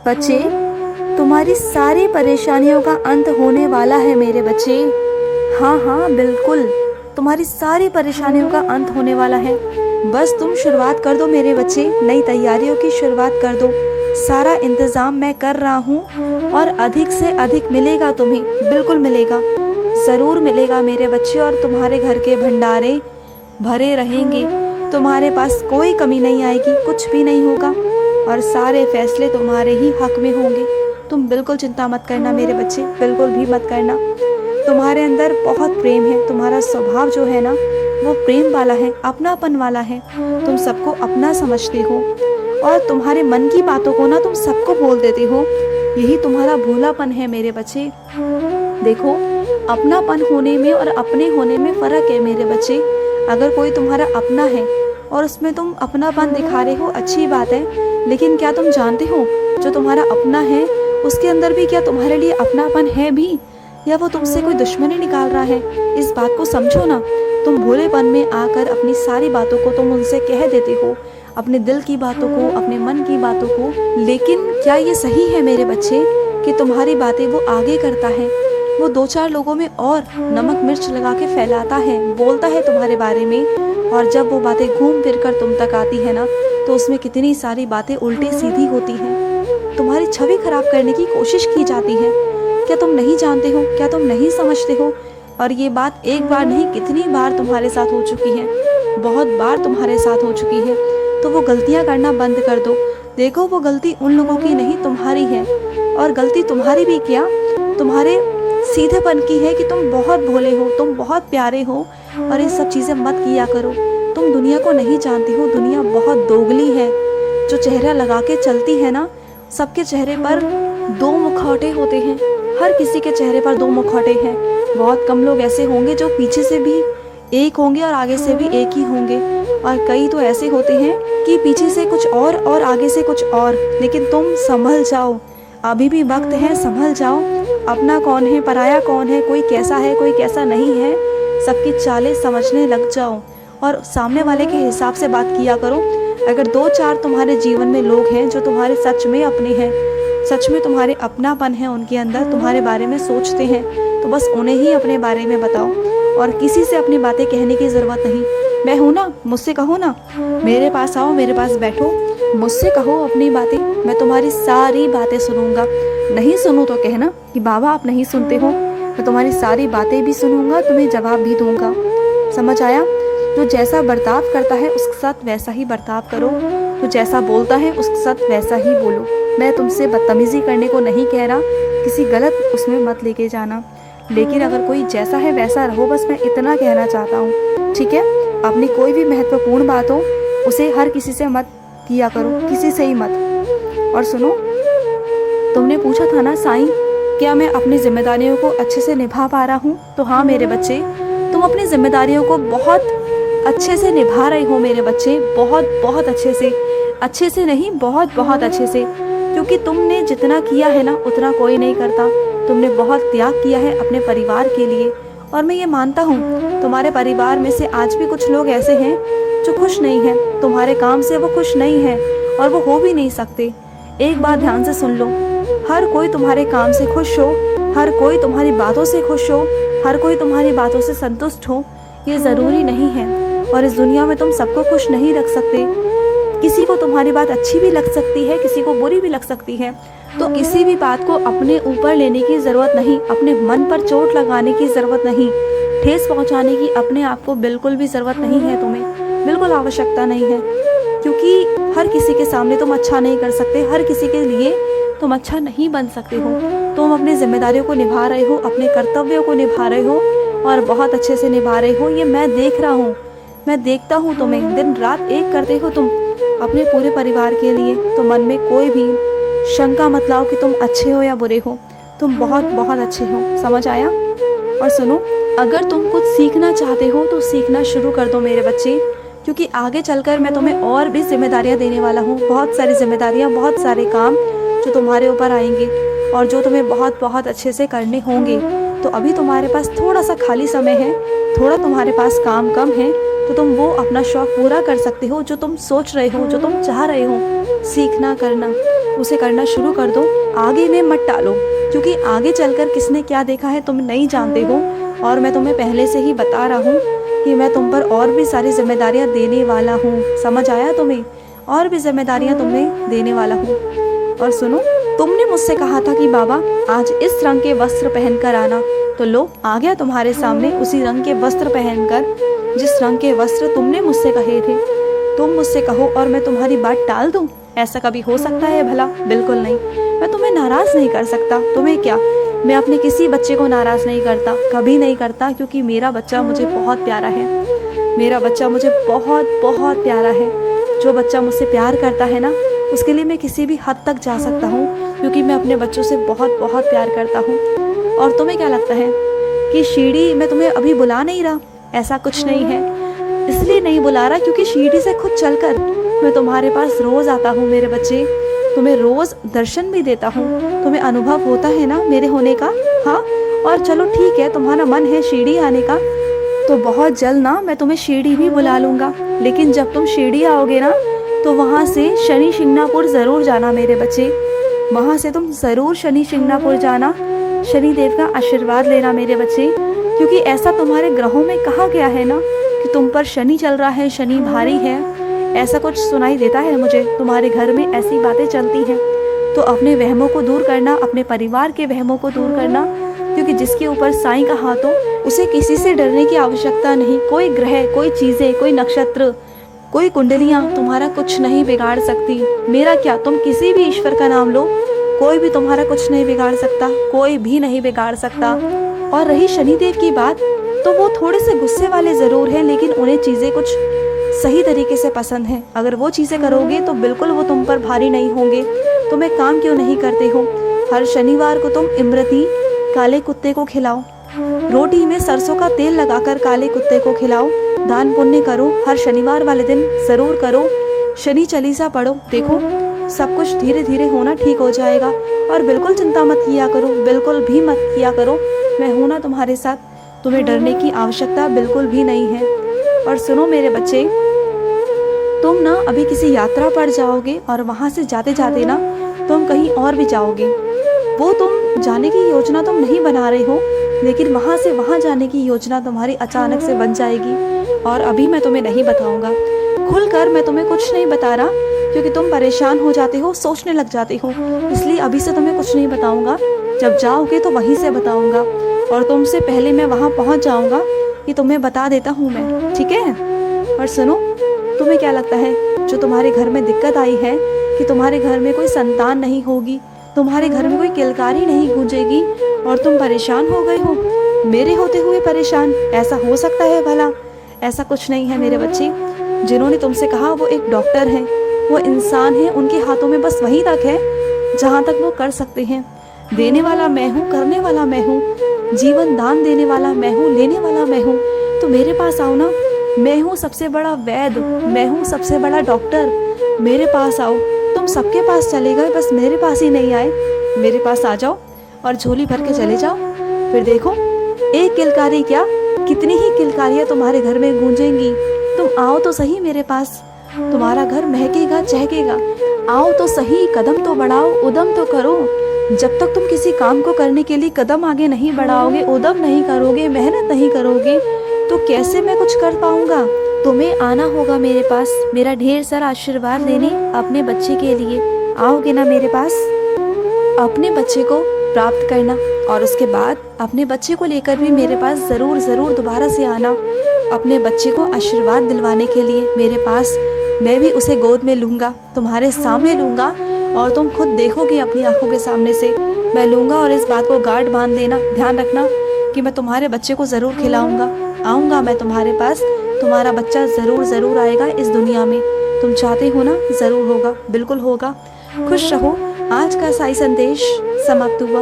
बच्चे, तुम्हारी सारी परेशानियों का अंत होने वाला है मेरे बच्चे। हाँ हाँ बिल्कुल, तुम्हारी सारी परेशानियों का अंत होने वाला है। बस तुम शुरुआत कर दो मेरे बच्चे, नई तैयारियों की शुरुआत कर दो। सारा इंतज़ाम मैं कर रहा हूँ और अधिक से अधिक मिलेगा तुम्हें, बिल्कुल मिलेगा, ज़रूर मिलेगा मेरे बच्चे। और तुम्हारे घर के भंडारे भरे रहेंगे, तुम्हारे पास कोई कमी नहीं आएगी, कुछ भी नहीं होगा और सारे फैसले तुम्हारे ही हक में होंगे। तुम बिल्कुल चिंता मत करना मेरे बच्चे, बिल्कुल भी मत करना। तुम्हारे अंदर बहुत प्रेम है, तुम्हारा स्वभाव जो है ना वो प्रेम वाला है, अपनापन वाला है। तुम सबको अपना समझते हो और तुम्हारे मन की बातों को ना तुम सबको बोल देते हो। यही तुम्हारा भोलापन है मेरे बच्चे। देखो, अपनापन होने में और अपने होने में फ़र्क है मेरे बच्चे। अगर कोई तुम्हारा अपना है और उसमें तुम अपनापन दिखा रहे हो, अच्छी बात है, लेकिन क्या तुम जानते हो जो तुम्हारा अपना है उसके अंदर भी क्या तुम्हारे लिए अपनापन है भी, या वो तुमसे कोई दुश्मनी निकाल रहा है? इस बात को समझो ना। तुम भोलेपन में आकर अपनी सारी बातों को तुम उनसे कह देते हो, अपने दिल की बातों को, अपने मन की बातों को। लेकिन क्या ये सही है मेरे बच्चे कि तुम्हारी बातें वो आगे करता है, वो दो चार लोगों में और नमक मिर्च लगा के फैलाता है, बोलता है तुम्हारे बारे में, और जब वो बातें घूम फिर कर तुम तक आती है ना तो उसमें कितनी सारी बातें उल्टी सीधी होती हैं, तुम्हारी छवि खराब करने की कोशिश की जाती है। क्या तुम नहीं जानते हो? क्या तुम नहीं समझते हो? और ये बात एक बार नहीं, कितनी बार तुम्हारे साथ हो चुकी है, बहुत बार तुम्हारे साथ हो चुकी है। तो वो गलतियाँ करना बंद कर दो। देखो, वो गलती उन लोगों की नहीं, तुम्हारी है। और गलती तुम्हारी भी क्या, तुम्हारे सीधेपन की है कि तुम बहुत भोले हो, तुम बहुत प्यारे हो और ये सब चीज़ें मत किया करो। तुम दुनिया को नहीं जानती हो, दुनिया बहुत दोगली है। जो चेहरा लगा के चलती है ना, सबके चेहरे पर दो मुखौटे होते हैं, हर किसी के चेहरे पर दो मुखौटे हैं। बहुत कम लोग ऐसे होंगे जो पीछे से भी एक होंगे और आगे से भी एक ही होंगे, और कई तो ऐसे होते हैं कि पीछे से कुछ और आगे से कुछ और। लेकिन तुम संभल जाओ, अभी भी वक्त है, संभल जाओ। अपना कौन है, पराया कौन है, कोई कैसा है, कोई कैसा नहीं है, सबकी चालें समझने लग जाओ और सामने वाले के हिसाब से बात किया करो। अगर दो चार तुम्हारे जीवन में लोग हैं जो तुम्हारे सच में अपने हैं, सच में तुम्हारे अपनापन है उनके अंदर, तुम्हारे बारे में सोचते हैं, तो बस उन्हें ही अपने बारे में बताओ और किसी से अपनी बातें कहने की ज़रूरत नहीं। मैं हूँ ना, मुझसे कहो ना, मेरे पास आओ, मेरे पास बैठो, मुझसे कहो अपनी बातें, मैं तुम्हारी सारी बातें सुनूंगा। नहीं सुनूँ तो कहना कि बाबा आप नहीं सुनते हो, मैं तुम्हारी सारी बातें भी सुनूंगा, तुम्हें जवाब भी दूंगा। समझ आया? जो जैसा बर्ताव करता है उसके साथ वैसा ही बर्ताव करो, जो जैसा बोलता है उसके साथ वैसा ही बोलो। मैं तुमसे बदतमीज़ी करने को नहीं कह रहा, किसी गलत उसमें मत लेके जाना, लेकिन अगर कोई जैसा है वैसा रहो, बस मैं इतना कहना चाहता हूँ, ठीक है? अपनी कोई भी महत्वपूर्ण बात हो उसे हर किसी से मत किया करो, किसी से ही मत। और सुनो, तुमने पूछा था ना साईं, क्या मैं अपनी जिम्मेदारियों को अच्छे से निभा पा रहा हूँ? तो हाँ मेरे बच्चे, तुम अपनी जिम्मेदारियों को बहुत अच्छे से निभा रहे हो मेरे बच्चे, बहुत बहुत अच्छे से नहीं, बहुत बहुत अच्छे से। क्योंकि तुमने जितना किया है ना उतना कोई नहीं करता। तुमने बहुत त्याग किया है अपने परिवार के लिए, और मैं ये मानता हूँ तुम्हारे परिवार में से आज भी कुछ लोग ऐसे हैं जो खुश नहीं हैं, तुम्हारे काम से वो खुश नहीं हैं और वो हो भी नहीं सकते। एक बात ध्यान से सुन लो, हर कोई तुम्हारे काम से खुश हो, हर कोई तुम्हारी बातों से खुश हो, हर कोई तुम्हारी बातों से संतुष्ट हो, ये ज़रूरी नहीं है। और इस दुनिया में तुम सबको खुश नहीं रख सकते। किसी को तुम्हारी बात अच्छी भी लग सकती है, किसी को बुरी भी लग सकती है। तो किसी भी बात को अपने ऊपर लेने की ज़रूरत नहीं, अपने मन पर चोट लगाने की ज़रूरत नहीं, ठेस पहुंचाने की अपने आप को बिल्कुल भी ज़रूरत नहीं है, तुम्हें बिल्कुल आवश्यकता नहीं है। क्योंकि हर किसी के सामने तुम अच्छा नहीं कर सकते, हर किसी के लिए तुम अच्छा नहीं बन सकते हो। तुम अपनी जिम्मेदारियों को निभा रहे हो, अपने कर्तव्यों को निभा रहे हो और बहुत अच्छे से निभा रहे हो। ये मैं देख रहा हूँ, मैं देखता हूँ तुम्हें, दिन रात एक करते हो तुम अपने पूरे परिवार के लिए। तो मन में कोई भी शंका मत लाओ कि तुम अच्छे हो या बुरे हो, तुम बहुत बहुत अच्छे हो। समझ आया? और सुनो, अगर तुम कुछ सीखना चाहते हो तो सीखना शुरू कर दो मेरे बच्चे, क्योंकि आगे चलकर मैं तुम्हें और भी जिम्मेदारियां देने वाला हूँ, बहुत सारी जिम्मेदारियां, बहुत सारे काम जो तुम्हारे ऊपर आएंगे और जो तुम्हें बहुत बहुत अच्छे से करने होंगे। तो अभी तुम्हारे पास थोड़ा सा खाली समय है, थोड़ा तुम्हारे पास काम कम है, तो तुम वो अपना शौक पूरा कर सकते हो जो तुम सोच रहे हो, जो तुम चाह रहे हो सीखना करना, उसे करना शुरू कर दो। आगे में मत टालो, क्योंकि आगे चलकर किसने क्या देखा है तुम नहीं जानते हो। और मैं तुम्हें पहले से ही बता रहा हूँ कि मैं तुम पर और भी सारी जिम्मेदारियाँ देने वाला हूँ। समझ आया तुम्हें? और भी जिम्मेदारियाँ तुम्हें देने वाला हूँ। और सुनो, तुमने मुझसे कहा था कि बाबा आज इस रंग के वस्त्र पहनकर आना, तो लो आ गया तुम्हारे सामने उसी रंग के वस्त्र पहनकर, जिस रंग के वस्त्र तुमने मुझसे कहे थे। तुम मुझसे कहो और मैं तुम्हारी बात टाल दूं? ऐसा कभी हो सकता है भला? बिल्कुल नहीं। मैं तुम्हें नाराज नहीं कर सकता। तुम्हें क्या, मैं अपने किसी बच्चे को नाराज नहीं करता, कभी नहीं करता, क्योंकि मेरा बच्चा मुझे बहुत प्यारा है। मेरा बच्चा मुझे बहुत बहुत प्यारा है। जो बच्चा मुझसे प्यार करता है ना, उसके लिए मैं किसी भी हद तक जा सकता हूँ, क्योंकि मैं अपने बच्चों से बहुत बहुत प्यार करता हूँ। और तुम्हें क्या लगता है कि शीढ़ी मैं तुम्हें अभी बुला नहीं रहा? ऐसा कुछ नहीं है। इसलिए नहीं बुला रहा क्योंकि शीढ़ी से खुद चलकर मैं तुम्हारे पास रोज आता हूँ मेरे बच्चे। तुम्हें रोज दर्शन भी देता हूँ। तुम्हें अनुभव होता है ना मेरे होने का? हाँ, और चलो ठीक है, तुम्हारा मन है शिरडी आने का, तो बहुत जल्द ना मैं तुम्हें शिरडी भी बुला लूँगा। लेकिन जब तुम शिरडी आओगे ना, तो वहाँ से शनि शिंगणापुर ज़रूर जाना मेरे बच्चे। वहाँ से तुम ज़रूर शनि शिंगणापुर जाना, शनि देव का आशीर्वाद लेना मेरे बच्चे। क्योंकि ऐसा तुम्हारे ग्रहों में कहा गया है ना कि तुम पर शनि चल रहा है, शनि भारी है, ऐसा कुछ सुनाई देता है मुझे। तुम्हारे घर में ऐसी बातें चलती हैं। तो अपने वहमों को दूर करना, अपने परिवार के वहमों को दूर करना, क्योंकि जिसके ऊपर साईं का हाथ हो उसे किसी से डरने की आवश्यकता नहीं। कोई ग्रह, कोई चीज़ें, कोई नक्षत्र, कोई कुंडलियाँ तुम्हारा कुछ नहीं बिगाड़ सकती। मेरा क्या, तुम किसी भी ईश्वर का नाम लो, कोई भी तुम्हारा कुछ नहीं बिगाड़ सकता, कोई भी नहीं बिगाड़ सकता। और रही शनिदेव की बात, तो वो थोड़े से गुस्से वाले ज़रूर हैं, लेकिन उन्हें चीज़ें कुछ सही तरीके से पसंद हैं। अगर वो चीज़ें करोगे तो बिल्कुल वो तुम पर भारी नहीं होंगे। तुम एक काम क्यों नहीं करते हो, हर शनिवार को तुम इमरती काले कुत्ते को खिलाओ, रोटी में सरसों का तेल लगाकर काले कुत्ते को खिलाओ, दान पुण्य करो, हर शनिवार वाले दिन ज़रूर करो, शनि चालीसा पढ़ो। देखो सब कुछ धीरे धीरे होना ठीक हो जाएगा। और बिल्कुल चिंता मत किया करो, बिल्कुल भी मत किया करो, मैं हूँ ना तुम्हारे साथ। तुम्हें डरने की आवश्यकता बिल्कुल भी नहीं है। और सुनो मेरे बच्चे, तुम ना अभी किसी यात्रा पर जाओगे और वहाँ से जाते जाते ना तुम कहीं और भी जाओगे। वो तुम जाने की योजना तुम नहीं बना रहे हो, लेकिन वहाँ से वहाँ जाने की योजना तुम्हारी अचानक से बन जाएगी। और अभी मैं तुम्हें नहीं बताऊँगा, खुलकर मैं तुम्हें कुछ नहीं बता रहा, क्योंकि तुम परेशान हो जाते हो, सोचने लग जाते हो। इसलिए अभी से तुम्हें कुछ नहीं बताऊँगा, जब जाओगे तो वहीं से बताऊँगा। और तुमसे पहले मैं वहाँ पहुँच जाऊँगा कि तुम्हें बता देता हूँ मैं, ठीक है? और सुनो, तुम्हें क्या लगता है जो तुम्हारे घर में दिक्कत आई है कि तुम्हारे घर में कोई संतान नहीं होगी, तुम्हारे घर में कोई किलकारी नहीं गूंजेगी और तुम परेशान हो गए हो मेरे होते हुए परेशान? ऐसा हो सकता है भला? ऐसा कुछ नहीं है मेरे बच्चे। जिन्होंने तुमसे कहा वो एक डॉक्टर हैं, वो इंसान हैं, उनके हाथों में बस वहीं तक है जहाँ तक वो कर सकते हैं। देने वाला मैं हूँ, करने वाला मैं हूँ, जीवन दान देने वाला मैं हूँ, लेने वाला मैं हूँ। तो मेरे पास आओ ना, मैं हूँ सबसे बड़ा वैद्य, मैं हूँ सबसे बड़ा डॉक्टर, मेरे पास आओ। तुम सबके पास चले गए, बस मेरे पास ही नहीं आए। मेरे पास आ जाओ और झोली भर के चले जाओ। फिर देखो, एक किलकारी क्या, कितनी ही किलकारियाँ तुम्हारे घर में गूंजेंगी। तुम आओ तो सही मेरे पास, तुम्हारा घर महकेगा, चहकेगा। आओ तो सही, कदम तो बढ़ाओ, उद्यम तो करो। जब तक तुम किसी काम को करने के लिए कदम आगे नहीं बढ़ाओगे, उद्यम नहीं करोगे, मेहनत नहीं करोगे, तो कैसे मैं कुछ कर पाऊंगा? तुम्हें आना होगा मेरे पास, मेरा ढेर सारा आशीर्वाद लेने अपने बच्चे के लिए। आओगे ना मेरे पास? अपने बच्चे को प्राप्त करना और उसके बाद अपने बच्चे को लेकर भी मेरे पास ज़रूर ज़रूर दोबारा से आना, अपने बच्चे को आशीर्वाद दिलवाने के लिए मेरे पास। मैं भी उसे गोद में लूँगा, तुम्हारे सामने लूँगा, और तुम खुद देखोगे अपनी आंखों के सामने से मैं लूँगा। और इस बात को गांठ बांध लेना, ध्यान रखना कि मैं तुम्हारे बच्चे को ज़रूर खिलाऊँगा। आऊँगा मैं तुम्हारे पास, तुम्हारा बच्चा ज़रूर ज़रूर आएगा इस दुनिया में। तुम चाहते हो ना, ज़रूर होगा, बिल्कुल होगा। खुश रहो। आज का साई संदेश समाप्त हुआ।